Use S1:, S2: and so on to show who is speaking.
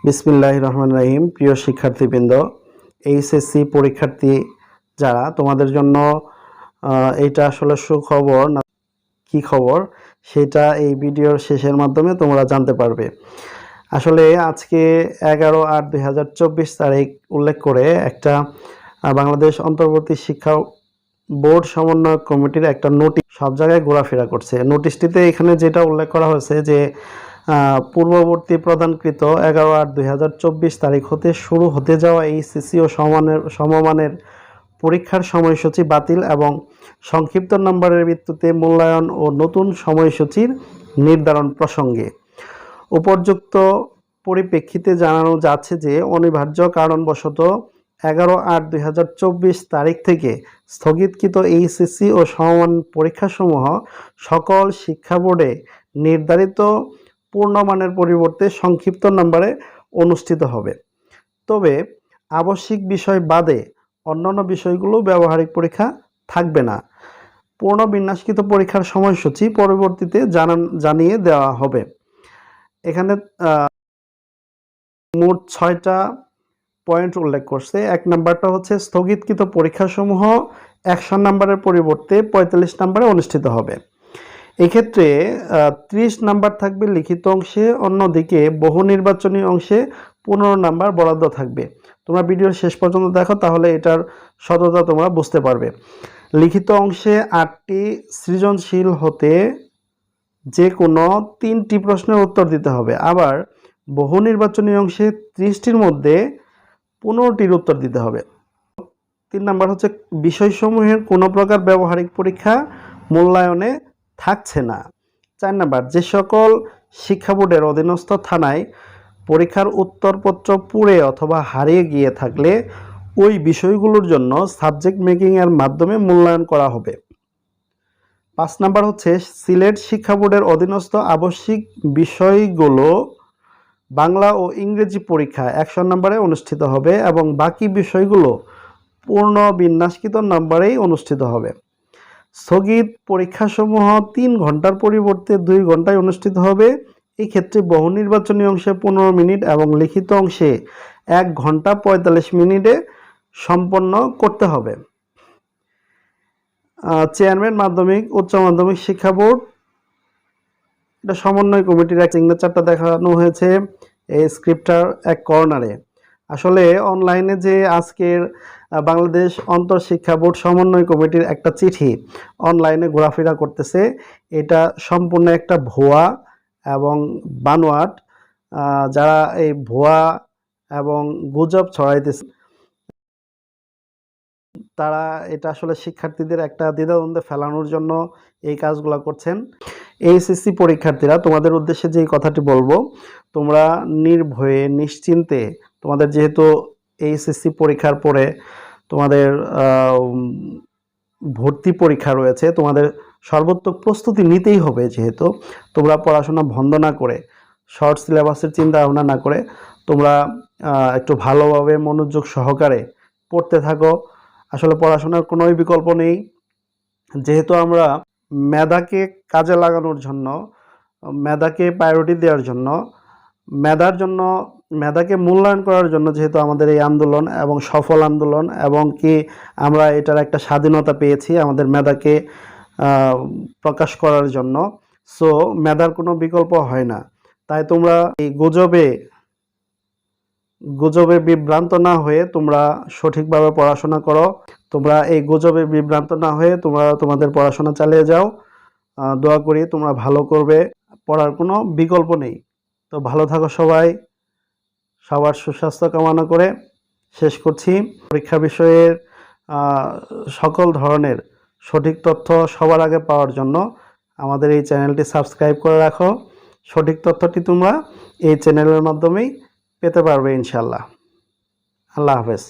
S1: বিসমিল্লাহির রহমানির রহিম। প্রিয় শিক্ষার্থীবৃন্দ, এইচএসসি পরীক্ষার্থী যারা, তোমাদের জন্য এইটা আসলে সুখবর না কি খবর সেটা এই ভিডিওর শেষের মাধ্যমে তোমরা জানতে পারবে। আসলে আজকে 11/8/2024 তারিখ উল্লেখ করে একটা বাংলাদেশ অন্তর্বর্তী শিক্ষা বোর্ড সমন্বয় কমিটির একটা নোটিশ সব জায়গায় ঘোরাফেরা করছে। নোটিশটিতে এখানে যেটা উল্লেখ করা হয়েছে যে পূর্ববর্তী প্রদানকৃত 11/8/2024 তারিখ হতে শুরু হতে যাওয়া এইচএসসি ও সমমানের পরীক্ষার সময়সূচি বাতিল এবং সংক্ষিপ্ত নম্বরের ভিত্তিতে মূল্যায়ন ও নতুন সময়সূচির নির্ধারণ প্রসঙ্গে উপর্যুক্ত পরিপ্রেক্ষিতে জানানো যাচ্ছে যে অনিবার্য কারণবশত 11/8/2024 তারিখ থেকে স্থগিতকৃত এইচএসসি ও সমমান পরীক্ষাসমূহ সকল শিক্ষা বোর্ডে নির্ধারিত পূর্ণমানের পরিবর্তে সংক্ষিপ্ত নম্বরে অনুষ্ঠিত হবে। তবে আবশ্যিক বিষয় বাদে অন্যান্য বিষয়গুলো ব্যবহারিক পরীক্ষা থাকবে না। পূর্ণ বিন্যাসকৃত পরীক্ষার সময়সূচি পরবর্তীতে জানিয়ে দেওয়া হবে। এখানে মোট 6টা পয়েন্ট উল্লেখ করছে। 1 নাম্বারটা হচ্ছে স্থগিতকৃত পরীক্ষাসমূহ 100 নম্বরের পরিবর্তে 45 নম্বরে অনুষ্ঠিত হবে। এক্ষেত্রে 30 নাম্বার থাকবে লিখিত অংশে, অন্যদিকে বহু নির্বাচনী অংশে 15 নাম্বার বরাদ্দ থাকবে। তোমরা ভিডিওর শেষ পর্যন্ত দেখো, তাহলে এটার সততা তোমরা বুঝতে পারবে। লিখিত অংশে 8টি সৃজনশীল হতে যে কোনো 3টি প্রশ্নের উত্তর দিতে হবে। আবার বহু নির্বাচনী অংশে 30টির মধ্যে 15টির উত্তর দিতে হবে। 3 নাম্বার হচ্ছে বিষয়সমূহের কোনো প্রকার ব্যবহারিক পরীক্ষা মূল্যায়নে থাকছে না। 4 নাম্বার, যে সকল শিক্ষা বোর্ডের অধীনস্থ থানায় পরীক্ষার উত্তরপত্র পুড়ে অথবা হারিয়ে গিয়ে থাকলে ওই বিষয়গুলোর জন্য সাবজেক্ট মেকিংয়ের মাধ্যমে মূল্যায়ন করা হবে। 5 নাম্বার হচ্ছে সিলেট শিক্ষা বোর্ডের অধীনস্থ আবশ্যিক বিষয়গুলো বাংলা ও ইংরেজি পরীক্ষা 100 নম্বরে অনুষ্ঠিত হবে এবং বাকি বিষয়গুলো পূর্ণ বিন্যাসকৃত নম্বরেই অনুষ্ঠিত হবে। স্থগিত পরীক্ষাসমূহ 3 ঘন্টার পরিবর্তে 2 ঘন্টায় অনুষ্ঠিত হবে। এই ক্ষেত্রে বহু নির্বাচনী অংশে 15 মিনিট এবং লিখিত অংশে 1 ঘন্টা 45 মিনিটে সম্পন্ন করতে হবে। চেয়ারম্যান মাধ্যমিক উচ্চ মাধ্যমিক শিক্ষা বোর্ড, এটা সমন্বয় কমিটির এক সিগনেচারটা দেখানো হয়েছে এই স্ক্রিপ্টার এক কর্নারে। আসলে অনলাইনে যে আজকের বাংলাদেশ অন্তঃশিক্ষা বোর্ড সমন্বয় কমিটির একটা চিঠি অনলাইনে ঘোরাফেরা করতেছে, এটা সম্পূর্ণ একটা ভুয়া এবং বানোয়াট। যারা এই ভুয়া এবং গুজব ছড়াইতেছে তারা এটা আসলে শিক্ষার্থীদের একটা দ্বিধাদ্বন্দ্বে ফেলানোর জন্য এই কাজগুলো করছেন। এইচএসসি পরীক্ষার্থীরা, তোমাদের উদ্দেশ্যে যে কথাটি বলবো, তোমরা নির্ভয়ে নিশ্চিন্তে, তোমাদের যেহেতু এইচএসসি পরীক্ষার পরে তোমাদের ভর্তি পরীক্ষা রয়েছে, তোমাদের সর্বোত্তক প্রস্তুতি নিতেই হবে। যেহেতু তোমরা পড়াশোনা বন্ধ না করে, শর্ট সিলেবাসের চিন্তা ভাবনা না করে তোমরা একটু ভালোভাবে মনোযোগ সহকারে পড়তে থাকো। আসলে পড়াশোনার কোনো বিকল্প নেই। যেহেতু আমরা মেধাকে কাজে লাগানোর জন্য, মেধাকে প্রায়োরিটি দেওয়ার জন্য, মেধাকে মূল্যায়ন করার জন্য যেহেতু আমাদের এই আন্দোলন এবং সফল আন্দোলন, এবং কি আমরা এটার একটা স্বাধীনতা পেয়েছি আমাদের মেধাকে প্রকাশ করার জন্য। সো মেধার কোনো বিকল্প হয় না। তাই তোমরা এই গুজবে বিভ্রান্ত না হয়ে তোমরা সঠিকভাবে পড়াশোনা করো। তোমরা এই গুজবে বিভ্রান্ত না হয়ে তোমরা তোমাদের পড়াশোনা চালিয়ে যাও। দোয়া করি তোমরা ভালো করবে, পড়ার কোনো বিকল্প নেই। তো ভালো থাকো সবাই, সবার সুস্বাস্থ্য কামনা করে শেষ করছি। পরীক্ষা বিষয়ের সকল ধরনের সঠিক তথ্য সবার আগে পাওয়ার জন্য আমাদের এই চ্যানেলটি সাবস্ক্রাইব করে রাখো। সঠিক তথ্যটি তোমরা এই চ্যানেলের মাধ্যমেই পেতে পারবে ইনশাল্লাহ। আল্লাহ হাফেজ।